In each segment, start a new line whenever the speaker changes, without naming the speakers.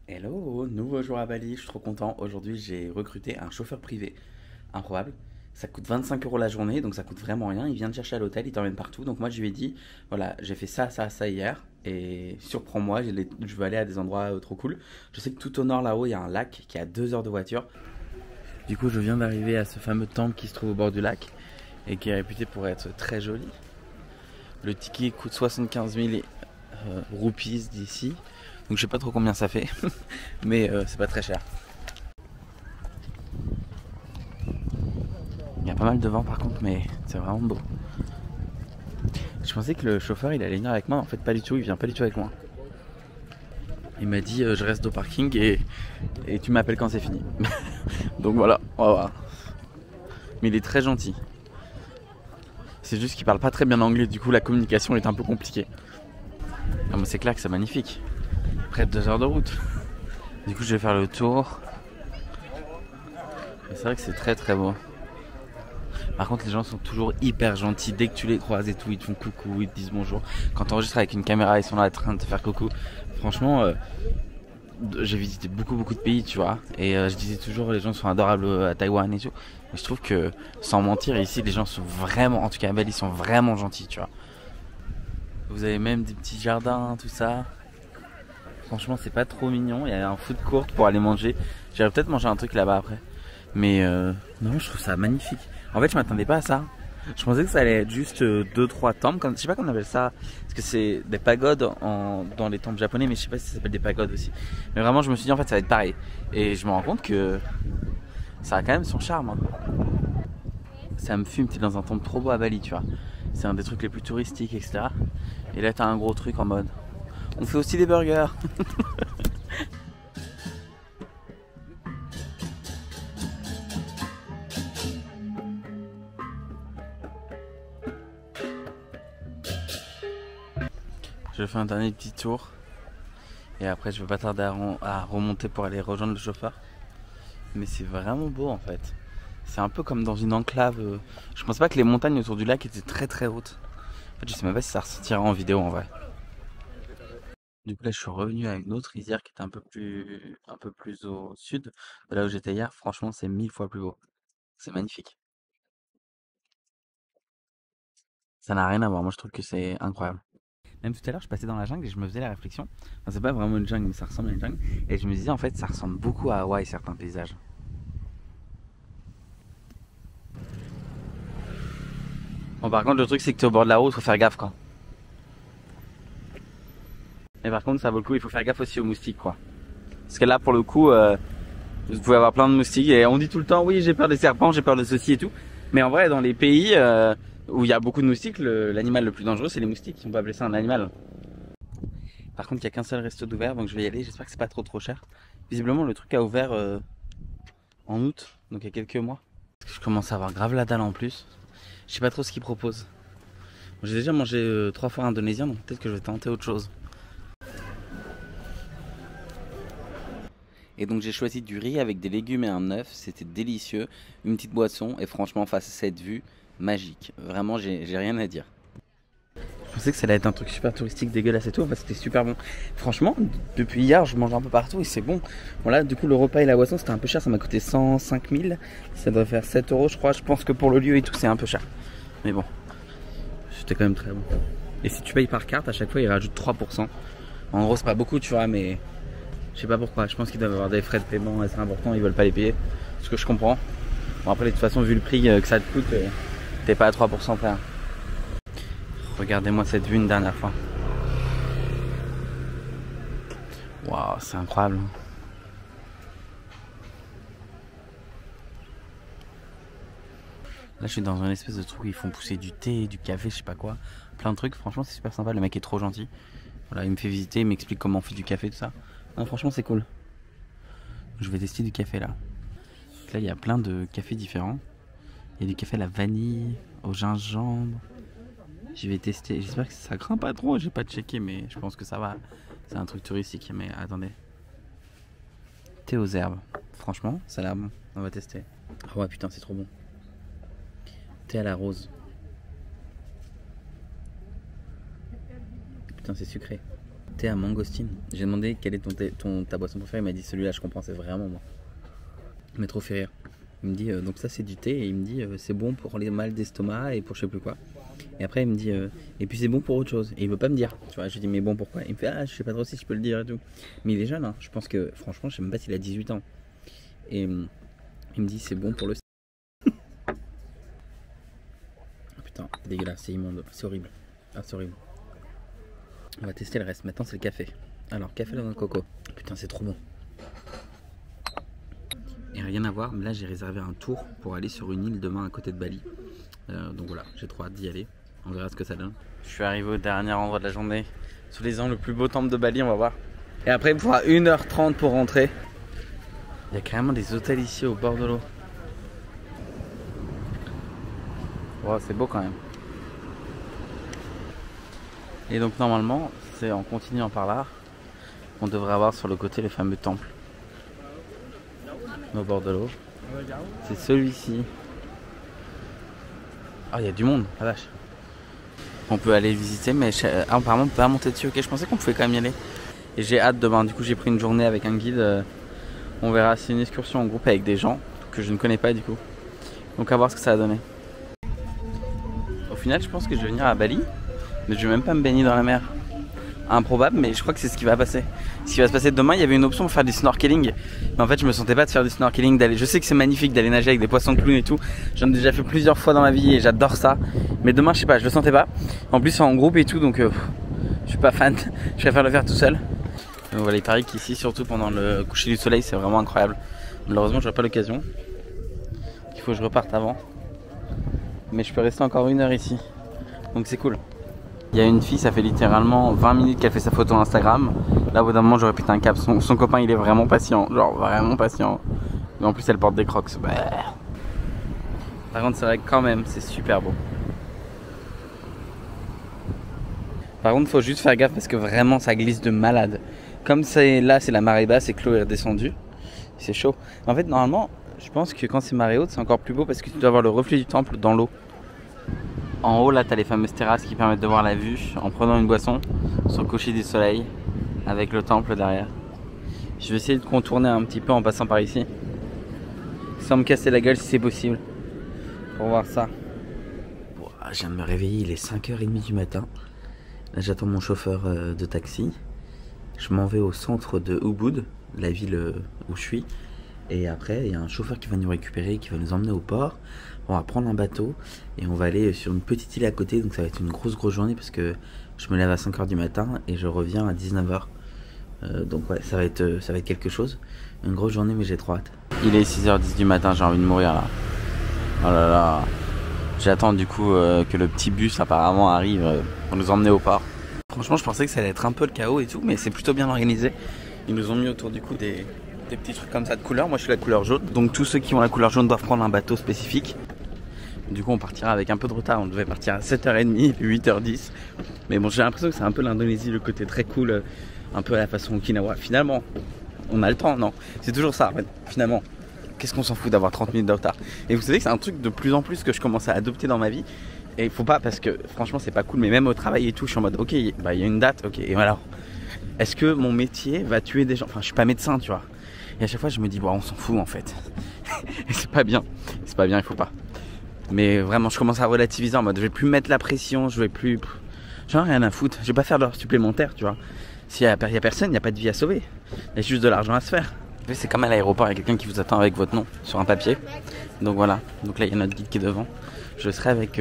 Hello, nouveau jour à Bali, je suis trop content. Aujourd'hui, j'ai recruté un chauffeur privé. Incroyable. Ça coûte 25 euros la journée, donc ça coûte vraiment rien. Il vient te chercher à l'hôtel, il t'emmène partout. Donc moi, je lui ai dit, voilà, j'ai fait ça hier. Et surprends-moi, je veux aller à des endroits trop cool. Je sais que tout au nord là-haut, il y a un lac qui a 2 heures de voiture. Du coup, je viens d'arriver à ce fameux temple qui se trouve au bord du lac et qui est réputé pour être très joli. Le ticket coûte 75 000 roupies d'ici. Donc je sais pas trop combien ça fait, mais c'est pas très cher. Il y a pas mal de vent par contre, mais c'est vraiment beau. Je pensais que le chauffeur il allait venir avec moi, en fait pas du tout, il vient pas du tout avec moi. Il m'a dit je reste au parking et tu m'appelles quand c'est fini. Donc voilà, on va voir. Mais il est très gentil. C'est juste qu'il parle pas très bien anglais, du coup la communication est un peu compliquée. Ah, mais c'est clair que c'est magnifique. Près de 2 heures de route. Du coup je vais faire le tour. Et c'est vrai que c'est très très beau. Par contre, les gens sont toujours hyper gentils. Dès que tu les croises et tout, ils te font coucou, ils te disent bonjour. Quand tu enregistres avec une caméra, ils sont là en train de te faire coucou. Franchement, j'ai visité beaucoup de pays, tu vois. Et je disais toujours, les gens sont adorables à Taïwan et tout. Mais je trouve que, sans mentir, ici, les gens sont vraiment, en tout cas à Bali, ils sont vraiment gentils, tu vois. Vous avez même des petits jardins, tout ça. Franchement, c'est pas trop mignon. Il y a un food court pour aller manger. J'irai peut-être manger un truc là-bas après. Mais non, je trouve ça magnifique. En fait, je m'attendais pas à ça. Je pensais que ça allait être juste 2-3 temples. Comme, je sais pas comment on appelle ça. Parce que c'est des pagodes dans les temples japonais, mais je sais pas si ça s'appelle des pagodes aussi. Mais vraiment, je me suis dit en fait, ça va être pareil. Et je me rends compte que ça a quand même son charme, hein. Ça me fume, t'es dans un temple trop beau à Bali, tu vois. C'est un des trucs les plus touristiques, etc. Et là, t'as un gros truc en mode. On fait aussi des burgers. Je fais un dernier petit tour. Et après, je vais pas tarder à remonter pour aller rejoindre le chauffeur. Mais c'est vraiment beau en fait. C'est un peu comme dans une enclave. Je pensais pas que les montagnes autour du lac étaient très hautes. En fait, je sais même pas si ça ressortira en vidéo en vrai. Du coup, là, je suis revenu à une autre rizière qui est un peu plus au sud de là où j'étais hier. Franchement, c'est 1000 fois plus beau. C'est magnifique. Ça n'a rien à voir. Moi, je trouve que c'est incroyable. Même tout à l'heure, je passais dans la jungle et je me faisais la réflexion. Enfin, c'est pas vraiment une jungle, mais ça ressemble à une jungle. Et je me disais, en fait, ça ressemble beaucoup à Hawaï, certains paysages. Bon, par contre, le truc, c'est que t'es au bord de la route, faut faire gaffe, quoi. Mais par contre, ça vaut le coup, il faut faire gaffe aussi aux moustiques, quoi. Parce que là, pour le coup, vous pouvez avoir plein de moustiques et on dit tout le temps, oui, j'ai peur des serpents, j'ai peur de ceci et tout. Mais en vrai, dans les pays où il y a beaucoup de moustiques, l'animal le plus dangereux, c'est les moustiques. On peut appeler ça un animal. Par contre, il n'y a qu'un seul resto d'ouvert, donc je vais y aller. J'espère que c'est pas trop cher. Visiblement, le truc a ouvert en août, donc il y a quelques mois. Je commence à avoir grave la dalle en plus. Je sais pas trop ce qu'ils proposent. J'ai déjà mangé 3 fois indonésien, donc peut-être que je vais tenter autre chose. Et donc j'ai choisi du riz avec des légumes et un œuf, c'était délicieux, une petite boisson et franchement face à cette vue, magique. Vraiment j'ai rien à dire. Je pensais que ça allait être un truc super touristique dégueulasse et tout, parce que c'était super bon. Franchement, depuis hier je mange un peu partout et c'est bon. Bon là du coup le repas et la boisson c'était un peu cher, ça m'a coûté 105 000, ça doit faire 7 euros je crois. Je pense que pour le lieu et tout c'est un peu cher. Mais bon, c'était quand même très bon. Et si tu payes par carte à chaque fois ils rajoutent 3%. En gros c'est pas beaucoup tu vois mais... Je sais pas pourquoi, je pense qu'ils doivent avoir des frais de paiement assez importants, ils veulent pas les payer. Ce que je comprends. Bon après de toute façon vu le prix que ça te coûte, t'es pas à 3% près. Regardez-moi cette vue une dernière fois. Waouh, c'est incroyable. Là je suis dans une espèce de truc où ils font pousser du thé, du café, je sais pas quoi. Plein de trucs, franchement c'est super sympa, le mec est trop gentil. Voilà, il me fait visiter, il m'explique comment on fait du café, tout ça. Non, franchement c'est cool. Je vais tester du café là. Là il y a plein de cafés différents. Il y a du café à la vanille, au gingembre. Je vais tester, j'espère que ça craint pas trop, j'ai pas checké mais je pense que ça va. C'est un truc touristique, mais attendez. Thé aux herbes, franchement ça a l'air bon, on va tester. Ah ouais putain c'est trop bon. Thé à la rose. Putain c'est sucré. thé à mangostine. J'ai demandé quelle est ta boisson préférée. Il m'a dit celui-là, je comprends, c'est vraiment moi. Il m'a trop fait rire. Il me dit donc ça c'est du thé et il me dit c'est bon pour les mal d'estomac et pour je sais plus quoi. Et après il me dit et puis c'est bon pour autre chose. Et il veut pas me dire. Tu vois, je lui dis mais bon pourquoi? Il me fait ah je sais pas trop si je peux le dire et tout. Mais il est jeune hein. Je pense que franchement je sais même pas s'il a 18 ans. Et il me dit c'est bon pour le putain, c'est dégueulasse, c'est immonde, c'est horrible. Ah c'est horrible. On va tester le reste. Maintenant c'est le café. Alors café dans le coco. Putain c'est trop bon. Et rien à voir, mais là j'ai réservé un tour pour aller sur une île demain à côté de Bali. Donc voilà, j'ai trop hâte d'y aller. On verra ce que ça donne. Je suis arrivé au dernier endroit de la journée. Sous les ans, le plus beau temple de Bali, on va voir. Et après il me faudra 1h30 pour rentrer. Il y a carrément des hôtels ici au bord de l'eau. Wow, c'est beau quand même. Et donc normalement, c'est en continuant par là, on devrait avoir sur le côté les fameux temples. Au bord de l'eau. C'est celui-ci. Ah, il y a du monde, la vache. On peut aller visiter, mais apparemment on peut pas monter dessus. Ok, je pensais qu'on pouvait quand même y aller. Et j'ai hâte demain. Du coup, j'ai pris une journée avec un guide. On verra. C'est une excursion en groupe avec des gens que je ne connais pas du coup. Donc, à voir ce que ça va donner. Au final, je pense que je vais venir à Bali, mais je vais même pas me baigner dans la mer. Improbable, mais je crois que c'est ce qui va passer. Ce qui va se passer demain, il y avait une option pour faire du snorkeling, mais en fait je me sentais pas de faire du snorkeling, d'aller. Je sais que c'est magnifique d'aller nager avec des poissons clowns et tout. J'en ai déjà fait plusieurs fois dans ma vie et j'adore ça. Mais demain, je sais pas, je le sentais pas. En plus, c'est en groupe et tout, donc je suis pas fan. Je préfère le faire tout seul. Donc voilà, il paraît qu'ici, surtout pendant le coucher du soleil, c'est vraiment incroyable. Malheureusement, j'aurai pas l'occasion. Il faut que je reparte avant. Mais je peux rester encore 1 heure ici, donc c'est cool. Il y a une fille, ça fait littéralement 20 minutes qu'elle fait sa photo Instagram. Là, au bout d'un moment, j'aurais pété un câble. Son copain, il est vraiment patient. Genre, vraiment patient. Et en plus, elle porte des crocs. Bah. Par contre, c'est vrai que quand même, c'est super beau. Par contre, faut juste faire gaffe parce que vraiment, ça glisse de malade. Comme là, c'est la marée basse et que l'eau est redescendue. C'est chaud. En fait, normalement, je pense que quand c'est marée haute, c'est encore plus beau parce que tu dois avoir le reflet du temple dans l'eau. En haut, là, tu as les fameuses terrasses qui permettent de voir la vue en prenant une boisson sur le coucher du soleil avec le temple derrière. Je vais essayer de contourner un petit peu en passant par ici sans me casser la gueule si c'est possible pour voir ça. Je viens de me réveiller, il est 5h30 du matin. Là, j'attends mon chauffeur de taxi. Je m'en vais au centre de Ubud, la ville où je suis. Et après, il y a un chauffeur qui va nous récupérer, qui va nous emmener au port. On va prendre un bateau et on va aller sur une petite île à côté. Donc ça va être une grosse journée parce que je me lève à 5h du matin et je reviens à 19h. Donc ouais, ça va être quelque chose. Une grosse journée, mais j'ai trop hâte. Il est 6h10 du matin, j'ai envie de mourir là. Oh là là. J'attends du coup que le petit bus apparemment arrive pour nous emmener au port. Franchement, je pensais que ça allait être un peu le chaos et tout, mais c'est plutôt bien organisé. Ils nous ont mis autour du coup des petits trucs comme ça de couleur. Moi je suis la couleur jaune, donc tous ceux qui ont la couleur jaune doivent prendre un bateau spécifique. Du coup on partira avec un peu de retard. On devait partir à 7h30 puis 8h10. Mais bon, j'ai l'impression que c'est un peu l'Indonésie, le côté très cool, un peu à la façon Okinawa. Finalement on a le temps, non? C'est toujours ça en fait. Finalement, qu'est-ce qu'on s'en fout d'avoir 30 minutes de retard? Et vous savez que c'est un truc de plus en plus que je commence à adopter dans ma vie. Et il faut pas, parce que franchement c'est pas cool, mais même au travail et tout, je suis en mode ok, bah il y a une date, ok, et voilà. Est-ce que mon métier va tuer des gens? Enfin, je suis pas médecin, tu vois. Et à chaque fois, je me dis, bon, on s'en fout en fait. Et c'est pas bien. C'est pas bien, il faut pas. Mais vraiment, je commence à relativiser en mode, je vais plus mettre la pression, je vais plus. J'en ai rien à foutre. Je vais pas faire d'heures supplémentaires, tu vois. S'il y a personne, il n'y a pas de vie à sauver. Il y a juste de l'argent à se faire. C'est comme à l'aéroport, il y a quelqu'un qui vous attend avec votre nom sur un papier. Donc voilà. Donc là, il y a notre guide qui est devant. Je serai avec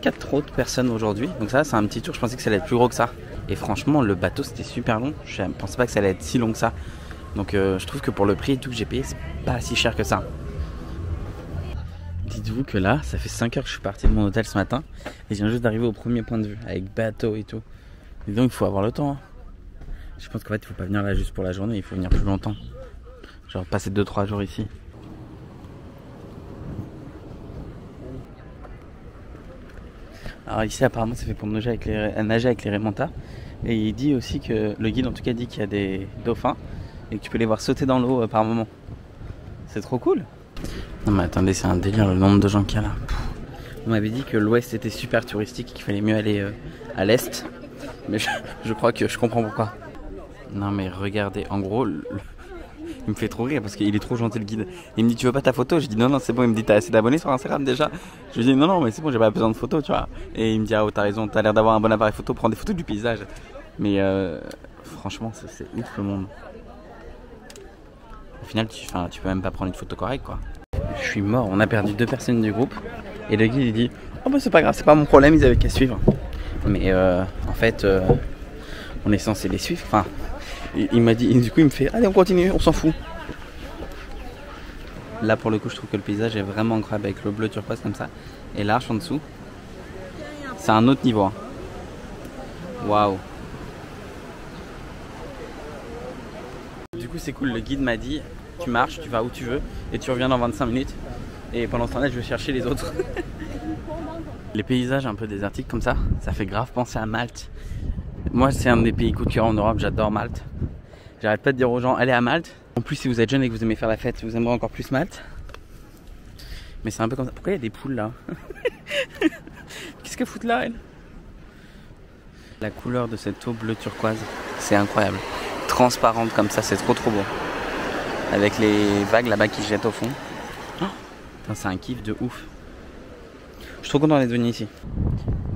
4 autres personnes aujourd'hui. Donc ça, c'est un petit tour. Je pensais que ça allait être plus gros que ça. Et franchement, le bateau, c'était super long. Je pensais pas que ça allait être si long que ça. Donc je trouve que pour le prix et tout que j'ai payé, c'est pas si cher que ça. Dites-vous que là, ça fait 5 heures que je suis parti de mon hôtel ce matin. Et je viens juste d'arriver au premier point de vue, avec bateau et tout. Et donc il faut avoir le temps. Hein. Je pense qu'en fait, il faut pas venir là juste pour la journée, il faut venir plus longtemps. Genre passer 2-3 jours ici. Alors ici, apparemment, c'est fait pour nager avec les remontas. Et il dit aussi que, le guide en tout cas dit qu'il y a des dauphins. Et que tu peux les voir sauter dans l'eau par moment. C'est trop cool. Non mais attendez, c'est un délire le nombre de gens qu'il y a là. On m'avait dit que l'ouest était super touristique et qu'il fallait mieux aller à l'est. Mais je crois que je comprends pourquoi. Non mais regardez, en gros, il me fait trop rire parce qu'il est trop gentil le guide. Il me dit tu veux pas ta photo? Je dis non c'est bon. Il me dit t'as assez d'abonnés sur Instagram déjà? Je lui dis non mais c'est bon, j'ai pas besoin de photos, tu vois. Et il me dit ah oh, t'as raison, t'as l'air d'avoir un bon appareil photo, prends des photos du paysage. Mais franchement c'est ouf le monde. Au final tu peux même pas prendre une photo correcte quoi. Je suis mort, on a perdu 2 personnes du groupe. Et le guide il dit oh bah c'est pas grave, c'est pas mon problème, ils avaient qu'à suivre. Mais en fait on est censé les suivre. Enfin il m'a dit, du coup il me fait allez on continue, on s'en fout. Là pour le coup je trouve que le paysage est vraiment incroyable avec le bleu turquoise comme ça. Et l'arche en dessous, c'est un autre niveau. Waouh. Du coup c'est cool, le guide m'a dit tu marches, tu vas où tu veux et tu reviens dans 25 minutes. Et pendant ce temps-là je vais chercher les autres. Les paysages un peu désertiques comme ça fait grave penser à Malte. Moi c'est un de mes pays coup de cœur en Europe, j'adore Malte. J'arrête pas de dire aux gens allez à Malte. En plus si vous êtes jeune et que vous aimez faire la fête, vous aimerez encore plus Malte. Mais c'est un peu comme ça. Pourquoi il y a des poules là? Qu'est-ce qu'elles foutent là elles? La couleur de cette eau bleu turquoise, c'est incroyable. Transparente comme ça, c'est trop beau. Avec les vagues là-bas qui jettent au fond. Oh, c'est un kiff de ouf. Je suis trop content d'être venu ici.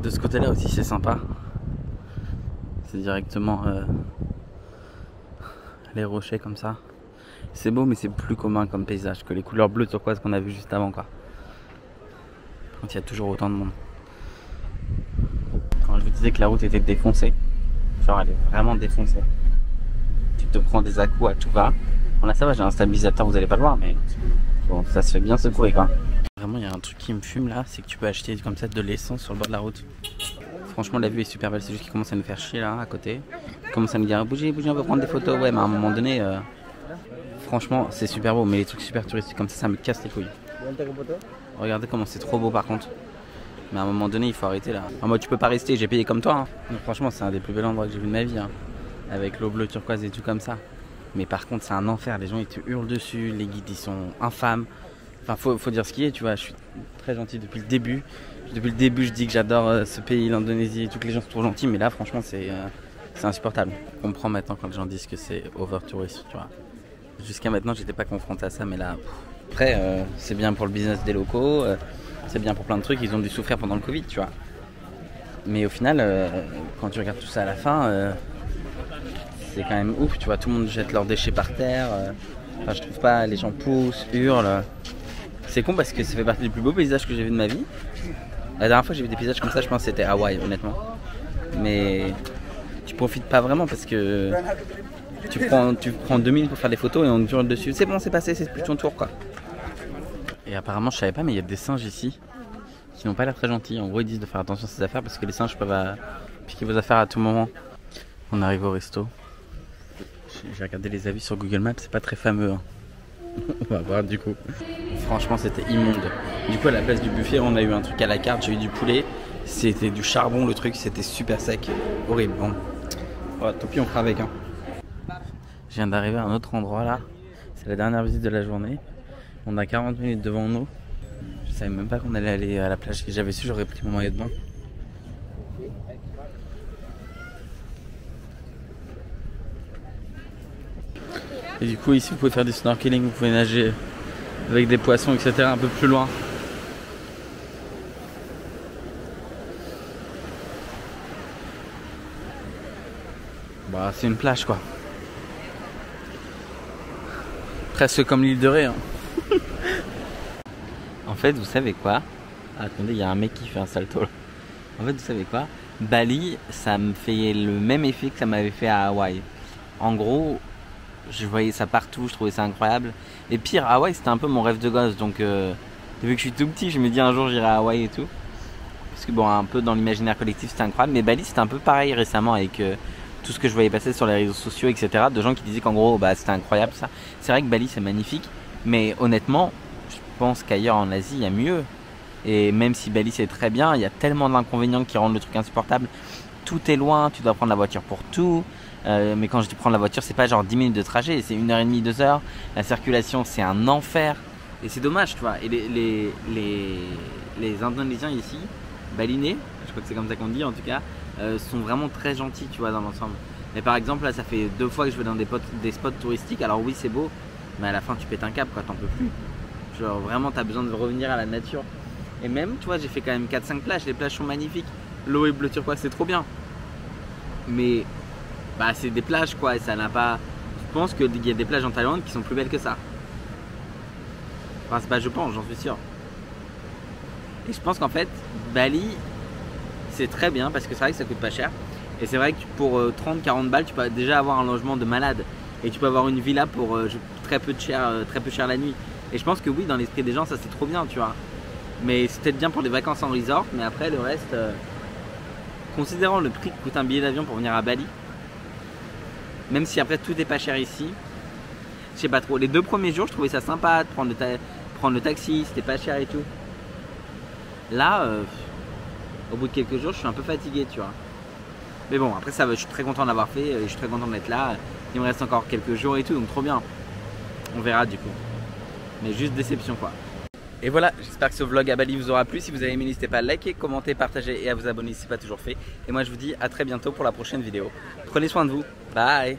De ce côté là aussi c'est sympa. C'est directement les rochers comme ça. C'est beau mais c'est plus commun comme paysage que les couleurs bleues turquoise qu'on a vu juste avant quoi. Quand il y a toujours autant de monde. Quand je vous disais que la route était défoncée, genre elle est vraiment défoncée. Tu te prends des à-coups à tout va. Bon là ça va, j'ai un stabilisateur, vous allez pas le voir mais bon ça se fait bien secouer quoi. Vraiment il y a un truc qui me fume là, c'est que tu peux acheter comme ça de l'essence sur le bord de la route. Franchement la vue est super belle, c'est juste qu'il commence à nous faire chier là à côté. Il commence à nous dire bougez, on veut prendre des photos. Ouais mais à un moment donné, franchement c'est super beau mais les trucs super touristiques comme ça me casse les couilles. Regardez comment c'est trop beau par contre. Mais à un moment donné il faut arrêter là. En mode tu peux pas rester, j'ai payé comme toi hein. Donc, franchement c'est un des plus bels endroits que j'ai vu de ma vie hein. Avec l'eau bleue turquoise et tout comme ça. Mais par contre c'est un enfer, les gens ils te hurlent dessus, les guides ils sont infâmes. Enfin faut dire ce qui est, tu vois, je suis très gentil depuis le début. Depuis le début je dis que j'adore ce pays, l'Indonésie, tous les gens sont trop gentils. Mais là franchement c'est insupportable. Je comprends maintenant quand les gens disent que c'est over tourist, tu vois. Jusqu'à maintenant j'étais pas confronté à ça mais là... Après c'est bien pour le business des locaux, c'est bien pour plein de trucs, ils ont dû souffrir pendant le Covid, tu vois. Mais au final quand tu regardes tout ça à la fin, c'est quand même ouf, tu vois, tout le monde jette leurs déchets par terre. Enfin je trouve pas, les gens poussent, hurlent. C'est con parce que ça fait partie des plus beaux paysages que j'ai vu de ma vie. La dernière fois que j'ai vu des paysages comme ça je pense que c'était Hawaï honnêtement. Mais tu profites pas vraiment parce que tu prends 2 minutes pour faire des photos et on te hurle dessus. C'est bon c'est passé, c'est plus ton tour quoi. Et apparemment je savais pas mais il y a des singes ici qui n'ont pas l'air très gentils. En gros ils disent de faire attention à ces affaires parce que les singes peuvent piquer vos affaires à tout moment. On arrive au resto. J'ai regardé les avis sur Google Maps, c'est pas très fameux hein. On va voir du coup. Franchement c'était immonde. Du coup à la place du buffet on a eu un truc à la carte, j'ai eu du poulet. C'était du charbon le truc, c'était super sec. Horrible. Bon. Voilà, tant pis on fera avec hein. Je viens d'arriver à un autre endroit là. C'est la dernière visite de la journée. On a 40 minutes devant nous. Je savais même pas qu'on allait aller à la plage. Si j'avais su j'aurais pris mon maillot de bain. Et du coup ici vous pouvez faire du snorkeling, vous pouvez nager avec des poissons etc. un peu plus loin. Bah c'est une plage quoi. Presque comme l'île de Ré hein. En fait vous savez quoi? Attendez il y a un mec qui fait un salto là. En fait vous savez quoi? Bali ça me fait le même effet que ça m'avait fait à Hawaï. En gros je voyais ça partout, je trouvais ça incroyable. Et pire, Hawaï c'était un peu mon rêve de gosse. Donc depuis que je suis tout petit, je me dis un jour j'irai à Hawaï et tout. Parce que bon, un peu dans l'imaginaire collectif c'était incroyable. Mais Bali c'était un peu pareil récemment avec tout ce que je voyais passer sur les réseaux sociaux etc. De gens qui disaient qu'en gros bah, c'était incroyable ça. C'est vrai que Bali c'est magnifique. Mais honnêtement, je pense qu'ailleurs en Asie il y a mieux. Et même si Bali c'est très bien, il y a tellement d'inconvénients qui rendent le truc insupportable. Tout est loin, tu dois prendre la voiture pour tout. Mais quand je dis prendre la voiture, c'est pas genre 10 minutes de trajet, c'est 1h30, 2 heures. La circulation, c'est un enfer. Et c'est dommage, tu vois. Et les Indonésiens ici, balinés, je crois que c'est comme ça qu'on dit en tout cas, sont vraiment très gentils, tu vois, dans l'ensemble. Mais par exemple, là, ça fait 2 fois que je vais dans des spots touristiques. Alors oui, c'est beau, mais à la fin, tu pètes un câble, quoi, t'en peux plus. Genre, vraiment, t'as besoin de revenir à la nature. Et même, tu vois, j'ai fait quand même 4-5 plages. Les plages sont magnifiques. L'eau est bleu turquoise, c'est trop bien. Mais, bah, c'est des plages, quoi, et ça n'a pas... Je pense qu'il y a des plages en Thaïlande qui sont plus belles que ça. Enfin, c'est pas je pense, j'en suis sûr. Et je pense qu'en fait, Bali, c'est très bien parce que c'est vrai que ça coûte pas cher. Et c'est vrai que pour 30-40 balles, tu peux déjà avoir un logement de malade. Et tu peux avoir une villa pour très peu cher la nuit. Et je pense que oui, dans l'esprit des gens, ça c'est trop bien, tu vois. Mais c'est peut-être bien pour des vacances en resort, mais après le reste, considérant le prix que coûte un billet d'avion pour venir à Bali, même si après tout est pas cher ici, je sais pas trop. Les 2 premiers jours, je trouvais ça sympa de prendre le taxi, c'était pas cher et tout. Là, au bout de quelques jours, je suis un peu fatigué, tu vois. Mais bon, après ça, je suis très content d'avoir fait, je suis très content d'être là. Il me reste encore quelques jours et tout, donc trop bien. On verra du coup. Mais juste déception, quoi. Et voilà, j'espère que ce vlog à Bali vous aura plu. Si vous avez aimé, n'hésitez pas à liker, commenter, partager et à vous abonner si ce n'est pas toujours fait. Et moi, je vous dis à très bientôt pour la prochaine vidéo. Prenez soin de vous. Bye.